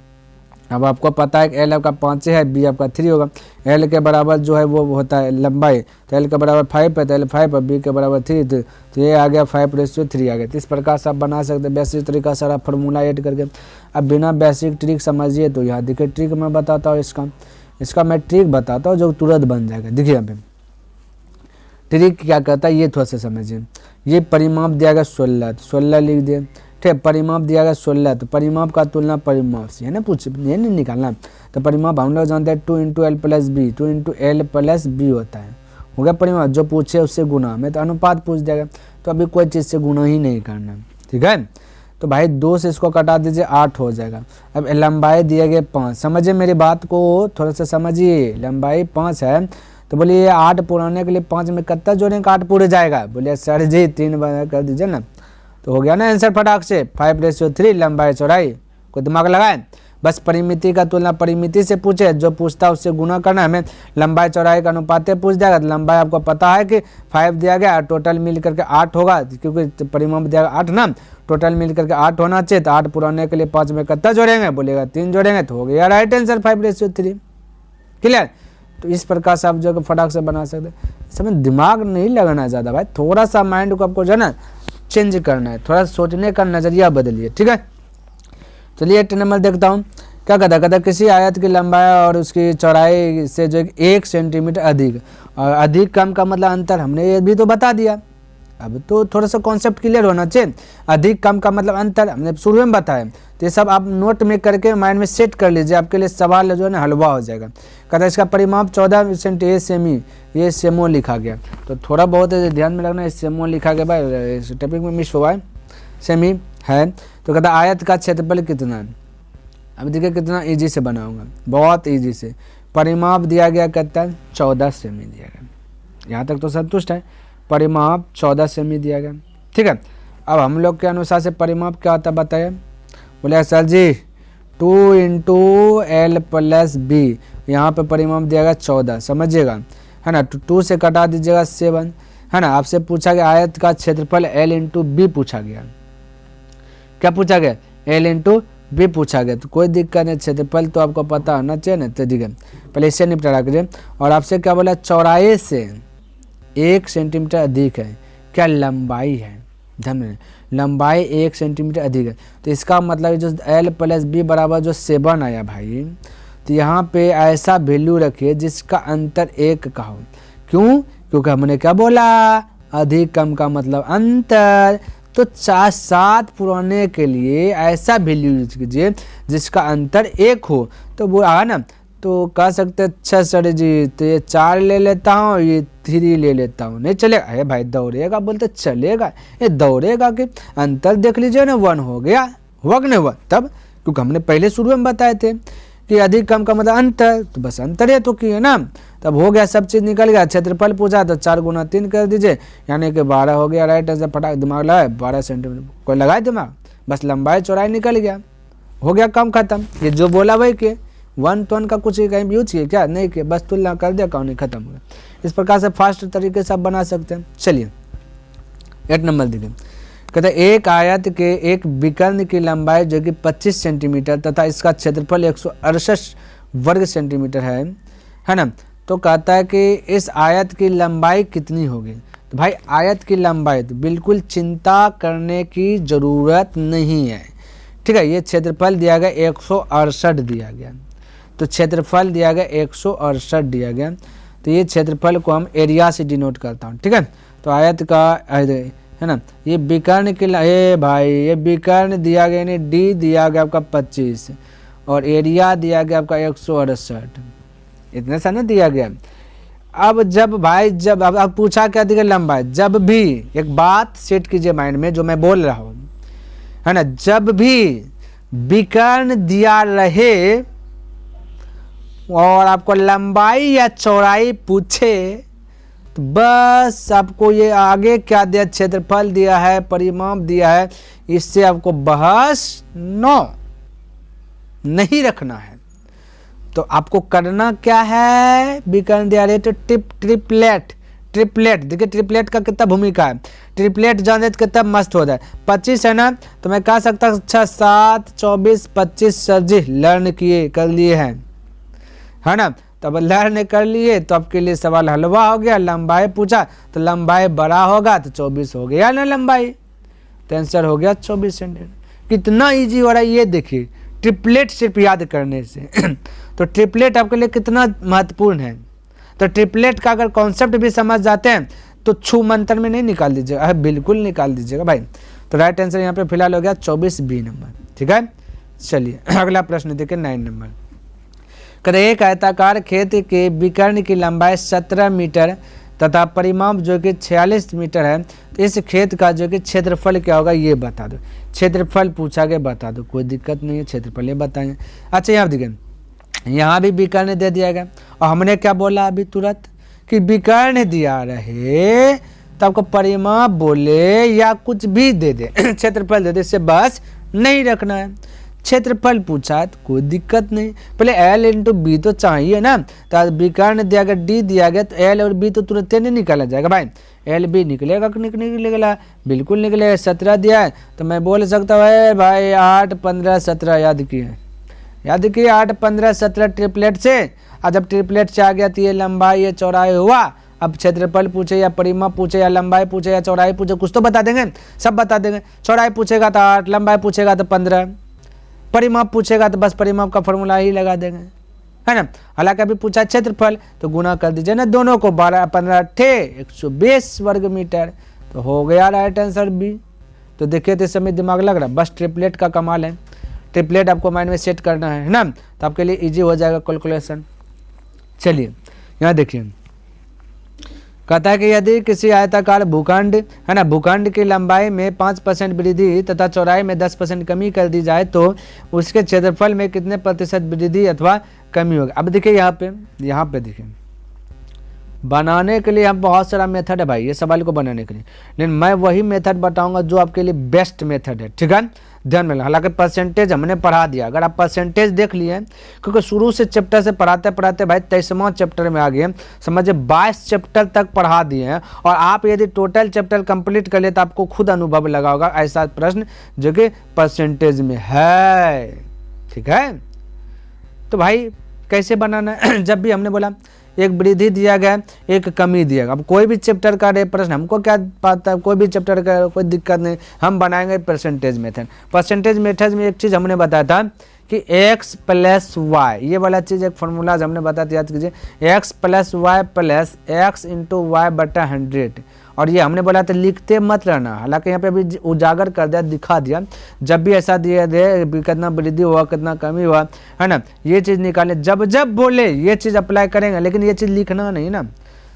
अब आपको पता है कि L आपका 5 है, B आपका 3 होगा। L के बराबर जो है वो होता है लंबाई, तो L के बराबर 5 है तो L 5 है, B के बराबर 3, तो ये आ गया 5:3 आ गया। तो इस प्रकार से आप बना सकते हैं बेसिक तरीका सारा फार्मूला ऐड करके। अब बिना बेसिक ट्रिक समझिए तो यहाँ देखिए ट्रिक मैं बताता हूँ, इसका मैं ट्रिक बताता हूँ जो तुरंत बन जाएगा। देखिए यहाँ पे ट्रिक क्या करता है ये थोड़ा सा समझिए। ये परिमाप दिया गया 16, तो 16 लिख दिए, ठीक। परिमाप दिया गया 16, तो परिमाप का तुलना परिमाप से, है ना, ये नहीं निकालना। तो परिमाप हम लोग जानते हैं 2 × L + B, 2 × L + B होता है, हो गया परिमाप। जो पूछे उससे गुना में, तो अनुपात पूछ देगा, तो अभी कोई चीज़ से गुना ही नहीं करना, ठीक है। तो भाई 2 से इसको कटा दीजिए 8 हो जाएगा। अब लंबाई दिया गया 5, समझिए मेरी बात को थोड़ा सा समझिए। लंबाई 5 है तो बोलिए 8 पुराने के लिए 5 में कितना जोड़ेंगे 8 पूरे जाएगा, बोलिए सर जी 3 बार कर दीजिए ना, तो हो गया ना आंसर फटाक से 5:3 लंबाई चौड़ाई। कोई दिमाग लगाए, बस परिमिति का तुलना परिमिति से पूछे, जो पूछता है उससे गुना करना, हमें लंबाई चौड़ाई का अनुपात पूछ जाएगा। तो लंबाई आपको पता है कि 5 दिया गया, टोटल मिल करके 8 होगा, क्योंकि परिमाप दिया गया 8 ना, टोटल मिल करके 8 होना चाहिए। तो 8 पुराने के लिए 5 में कितना जोड़ेंगे, बोलेगा 3 जोड़ेंगे, तो हो गया राइट आंसर 5:3। क्लियर। तो इस प्रकार से आप जो फटाक से बना सकते हैं। इसमें दिमाग नहीं लगाना है ज़्यादा भाई, थोड़ा सा माइंड को आपको जो है ना चेंज करना है, थोड़ा सोचने का नज़रिया बदलिए, ठीक है। चलिए 8 नंबर देखता हूँ क्या कहता किसी आयत की लंबाई और उसकी चौड़ाई से जो 1 सेंटीमीटर अधिक, और अधिक कम का मतलब अंतर, हमने ये भी तो बता दिया। अब तो थोड़ा सा कॉन्सेप्ट क्लियर होना चाहिए। अधिक कम का मतलब अंतर हमने शुरू में बताया, तो ये सब आप नोट में करके माइंड में सेट कर लीजिए, आपके लिए सवाल जो है ना हलवा हो जाएगा। कहता है इसका परिमाप 14 सेंटी सेमी, ये सेमो लिखा गया, तो थोड़ा बहुत ध्यान में रखना, सेमो लिखा गया भाई, इस टॉपिक में मिस हुआ है, सेमी है। तो कहता आयत का क्षेत्रफल कितना है। अब देखिए कितना ईजी से बनाऊंगा, बहुत ईजी से। परिमाप दिया गया कहता है 14 सेमी दिया गया, यहाँ तक तो संतुष्ट है। परिमाप 14 सेमी दिया गया, ठीक है। अब हम लोग के अनुसार से परिमाप क्या होता है बताइए, बोले सर जी 2 × L + B, यहाँ पे परिमाप दिया गया 14, समझिएगा, है ना। 2 से कटा दीजिएगा 7, है ना। आपसे पूछा गया आयत का क्षेत्रफल L × B पूछा गया, क्या पूछा गया, L × B पूछा गया। तो कोई दिक्कत नहीं, क्षेत्रफल तो आपको पता होना चाहिए ना, तो ठीक है पहले इससे निपटारा करिए। और आपसे क्या बोला, चौड़ाई से 1 सेंटीमीटर अधिक है, क्या लंबाई है, ध्यान में लंबाई 1 सेंटीमीटर अधिक है। तो इसका मतलब जो L + B बराबर जो 7 आया भाई, तो यहाँ पे ऐसा वैल्यू रखिए जिसका अंतर 1 का हो। क्यों, क्योंकि हमने क्या बोला, अधिक कम का मतलब अंतर। तो 7 पुराने के लिए ऐसा वैल्यू यूज कीजिए जिसका अंतर 1 हो, तो वो आ ना, तो कह सकते अच्छा सर जी तो ये 4 ले लेता हूँ, ये 3 ले लेता हूँ, नहीं चलेगा। अरे भाई दौड़ेगा, बोलते चलेगा, ये दौड़ेगा कि अंतर देख लीजिए ना, 1 हो गया, हुआ कि नहीं हुआ तब, क्योंकि हमने पहले शुरू में बताए थे कि अधिक कम का मतलब अंतर, तो बस अंतर है तो की है ना, तब हो गया, सब चीज़ निकल गया। क्षेत्रफल पूछा तो 4 गुना 3 कर दीजिए, यानी कि 12 हो गया। राइट आंसर, फटाक दिमाग लगाए 12 सेंटीमीटर, कोई लगाए दिमाग, बस लंबाई चौड़ाई निकल गया, हो गया काम खत्म। ये जो बोला वही के 1 to 1 का कुछ कहीं यूज किए क्या, नहीं किए, बस तुलना कर दिया, कहानी खत्म हो गया। इस प्रकार से फास्ट तरीके से आप बना सकते हैं। चलिए 8 नंबर देखिए, कहते हैं एक आयत के एक विकर्ण की लंबाई जो कि 25 सेंटीमीटर तथा इसका क्षेत्रफल 168 वर्ग सेंटीमीटर है ना। तो कहता है कि इस आयत की लंबाई कितनी होगी। तो भाई आयत की लंबाई तो बिल्कुल चिंता करने की ज़रूरत नहीं है, ठीक है। ये क्षेत्रफल दिया गया 168 दिया गया, तो क्षेत्रफल दिया गया 168 दिया गया, तो ये क्षेत्रफल को हम एरिया से डिनोट करता हूँ, ठीक है। तो आयत का है ना, ये विकर्ण के भाई ये विकर्ण दिया गया यानी डी दिया गया आपका 25 और एरिया दिया गया आपका 168, इतने सा ना दिया गया। अब जब भाई जब अब पूछा क्या दिया लंबाई, जब भी एक बात सेट कीजिए माइंड में जो मैं बोल रहा हूँ है ना, जब भी विकर्ण दिया रहे और आपको लंबाई या चौड़ाई पूछे तो बस आपको ये आगे क्या दिया, क्षेत्रफल दिया है, परिमाप दिया है, इससे आपको बहस नहीं रखना है। तो आपको करना क्या है, विकर्ण दिया रहे तो ट्रिपलेट देखिए ट्रिपलेट का कितना भूमिका है, ट्रिपलेट जाने तो कितना मस्त होता है। 25 है ना, तो मैं कह सकता 6 7 24 25 सर जी लर्न किए कर लिए हैं, है ना। तब लर्न कर लिए तो आपके लिए सवाल हलवा हो गया। लंबाई पूछा तो लंबाई बड़ा होगा तो 24 हो गया ना लंबाई, तो आंसर हो गया 24 सेंटीमीटर। कितना इजी हो रहा है ये देखिए, ट्रिपलेट सिर्फ याद करने से तो ट्रिपलेट आपके लिए कितना महत्वपूर्ण है। तो ट्रिपलेट का अगर कॉन्सेप्ट भी समझ जाते हैं तो छू मंत्र में नहीं निकाल दीजिएगा, बिल्कुल निकाल दीजिएगा भाई। तो राइट आंसर यहाँ पे फिलहाल हो गया 24 बी नंबर, ठीक है। चलिए अगला प्रश्न देखिए 9 नंबर, कहते एक आयताकार खेत के विकर्ण की लंबाई 17 मीटर तथा परिमाप जो कि 46 मीटर है, तो इस खेत का जो कि क्षेत्रफल क्या होगा ये बता दो। क्षेत्रफल पूछा गया बता दो, कोई दिक्कत नहीं है, क्षेत्रफल ये बताएंगे। अच्छा यहाँ देखिए, यहाँ भी विकर्ण दे दिया गया और हमने क्या बोला अभी तुरंत कि विकर्ण दिया रहे तो आपको परिमाप बोले या कुछ भी दे दे क्षेत्रफल दे दे, इससे बस नहीं रखना है। क्षेत्रफल पूछा तो कोई दिक्कत नहीं, पहले L इंटू बी तो चाहिए ना। तो विकर्ण दिया गया D दिया गया तो L और B तो तुरंत नहीं निकाला जाएगा भाई, L B निकलेगा कि निकलेगा, बिल्कुल निकलेगा। 17 दिया है तो मैं बोल सकता हूँ भाई 8 15 17 याद किए 8 15 17 ट्रिपलेट से। और जब ट्रिपलेट से आ गया तो ये लंबाई ये चौड़ाई हुआ। अब क्षेत्रफल पूछे या परिमाप पूछे या लंबाई पूछे या चौड़ाई पूछे कुछ तो बता देंगे, सब बता देंगे। चौड़ाई पूछेगा तो 8, लंबाई पूछेगा तो 15, परिमाप पूछेगा तो बस परिमाप का फॉर्मूला ही लगा देंगे, है ना। हालांकि अभी पूछा क्षेत्रफल तो गुना कर दीजिए ना दोनों को, 12 15 120 वर्ग मीटर, तो हो गया राइट आंसर बी। तो देखिए तो इस समय दिमाग लग रहा है, बस ट्रिपलेट का कमाल है। ट्रिपलेट आपको माइंड में सेट करना है ना, तो आपके लिए इजी हो जाएगा कैलकुलेशन। चलिए यहाँ देखिए, कहता है कि यदि किसी आयताकार भूखंड है ना, भूखंड की लंबाई में 5% वृद्धि तथा चौड़ाई में 10% कमी कर दी जाए तो उसके क्षेत्रफल में कितने प्रतिशत वृद्धि अथवा कमी होगी। अब देखिए यहाँ पे देखिए, बनाने के लिए हम बहुत सारा मेथड है भाई ये सवाल को बनाने के लिए, लेकिन मैं वही मेथड बताऊंगा जो आपके लिए बेस्ट मेथड है, ठीक है। ध्यान में, हालांकि परसेंटेज हमने पढ़ा दिया, अगर आप परसेंटेज देख लिए, क्योंकि शुरू से चैप्टर से पढ़ाते पढ़ाते भाई 23वां चैप्टर में आ गए, समझिए 22 चैप्टर तक पढ़ा दिए हैं। और आप यदि टोटल चैप्टर कंप्लीट कर ले तो आपको खुद अनुभव लगा होगा ऐसा प्रश्न जो कि परसेंटेज में है, ठीक है। तो भाई कैसे बनाना है जब भी हमने बोला एक वृद्धि दिया गया एक कमी दिया गया, अब कोई भी चैप्टर का प्रश्न हमको क्या पता, कोई भी चैप्टर का कोई दिक्कत नहीं, हम बनाएंगे परसेंटेज मेथड। परसेंटेज मेथड में एक चीज़ हमने बताया था कि x प्लस वाई, ये वाला चीज़ एक फॉर्मूलाज हमने बताया था, याद कीजिए, x plus y plus x into y बटा 100। और ये हमने बोला था लिखते मत रहना, हालांकि यहाँ पे अभी उजागर कर दिया, दिखा दिया, जब भी ऐसा दिया दे कितना वृद्धि हुआ कितना कमी हुआ, है ना, ये चीज़ निकालें, जब जब बोले ये चीज़ अप्लाई करेंगे, लेकिन ये चीज़ लिखना नहीं ना,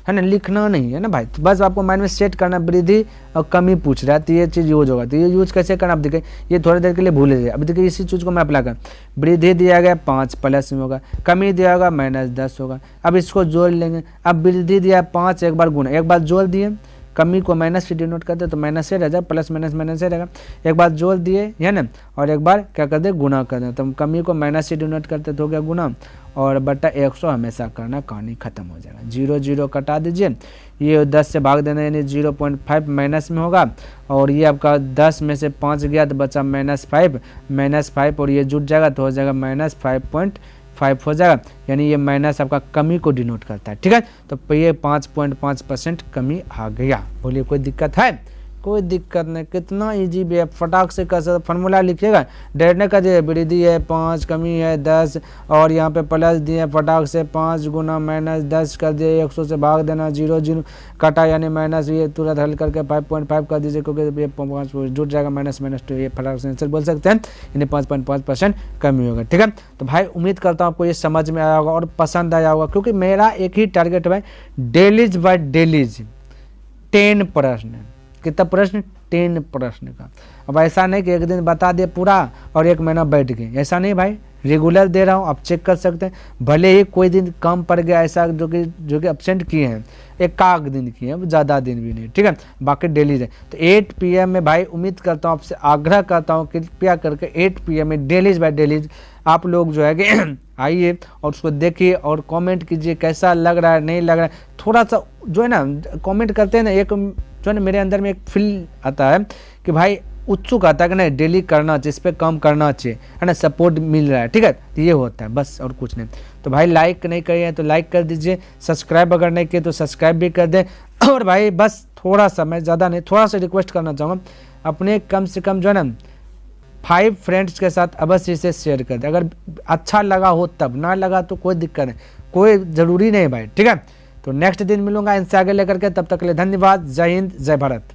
है ना, लिखना नहीं है ना भाई। तो बस आपको माइंड में सेट करना, वृद्धि और कमी पूछ रहा है तो ये चीज़ यूज होगा। तो ये यूज कैसे करना, आप देखिए ये थोड़ी देर के लिए भूल जाइए। अभी देखिए इसी चीज़ को मैं अप्लाई कर, वृद्धि दिया गया 5 प्लस में होगा, कमी दिया होगा -10 होगा। अब इसको जोड़ लेंगे। अब वृद्धि दिया 5, एक बार गुना, एक बार जोड़ दिए, कमी को माइनस से डिनोट करते तो माइनस से रह जाए, प्लस माइनस माइनस से रहेगा। एक बार जोड़ दिए है ना, और एक बार क्या कर दे, गुना कर दे। तो कमी को माइनस से डिनोट करते तो हो गया गुना, और बटा 100 हमेशा करना, कहानी खत्म हो जाएगा। 0 0 कटा दीजिए, ये 10 से भाग देना यानी 0.5 माइनस में होगा, और ये आपका 10 में से 5 गया तो बचा -5 और ये जुट जाएगा तो हो जाएगा -5.5 हो जाएगा, यानी ये माइनस आपका कमी को डिनोट करता है। ठीक है, तो ये 5.5% कमी आ गया। बोलिए कोई दिक्कत है? कोई दिक्कत नहीं, कितना इजी भी है, फटाक से कर सकते। फार्मूला लिखिएगा, डायरेक्ट नहीं कर, वृद्धि है 5, कमी है 10, और यहाँ पे प्लस दिए, फटाक से 5 गुना -10 कर दिए, 100 से भाग देना, 0 0 कटा यानी माइनस, ये तुरंत हल करके 5.5 कर दीजिए, क्योंकि ये 5 जुट जाएगा, माइनस तो ये फटाक से आंसर बोल सकते हैं, यानी 5.5% कमी होगा। ठीक है, तो भाई उम्मीद करता हूँ आपको ये समझ में आया होगा और पसंद आया होगा, क्योंकि मेरा एक ही टारगेट है, डेलीज बाय डेलीज 10 प्रश्न। कितना प्रश्न? 10 प्रश्न का। अब ऐसा नहीं कि एक दिन बता दिए पूरा और 1 महीना बैठ गए, ऐसा नहीं भाई, रेगुलर दे रहा हूँ, आप चेक कर सकते हैं। भले ही कोई दिन कम पड़ गया ऐसा, जो कि एब्सेंट किए हैं, एक आध दिन किए हैं, ज़्यादा दिन भी नहीं। ठीक है, बाकी डेली है। तो 8 PM में भाई उम्मीद करता हूँ, आपसे आग्रह करता हूँ कृपया करके 8 PM में डेलीज बाय डेलीज आप लोग जो है कि आइए और उसको देखिए और कमेंट कीजिए कैसा लग रहा है, नहीं लग रहा है। थोड़ा सा जो है ना कमेंट करते हैं ना, एक जो है ना मेरे अंदर में एक फील आता है कि भाई उत्सुक आता है कि नहीं डेली करना चाहिए, इस पर काम करना चाहिए, है ना, सपोर्ट मिल रहा है। ठीक है, तो ये होता है बस, और कुछ नहीं। तो भाई लाइक नहीं करिए तो लाइक कर दीजिए, सब्सक्राइब अगर नहीं किए तो सब्सक्राइब भी कर दें। और भाई बस थोड़ा सा, मैं ज़्यादा नहीं, थोड़ा सा रिक्वेस्ट करना चाहूँगा, अपने कम से कम जो है ना 5 फ्रेंड्स के साथ अवश्य इसे शेयर कर दें। अगर अच्छा लगा हो तब, ना लगा तो कोई दिक्कत नहीं, कोई ज़रूरी नहीं भाई। ठीक है, तो नेक्स्ट दिन मिलूंगा इनसे आगे लेकर के, तब तक के लिए धन्यवाद। जय हिंद, जय भारत।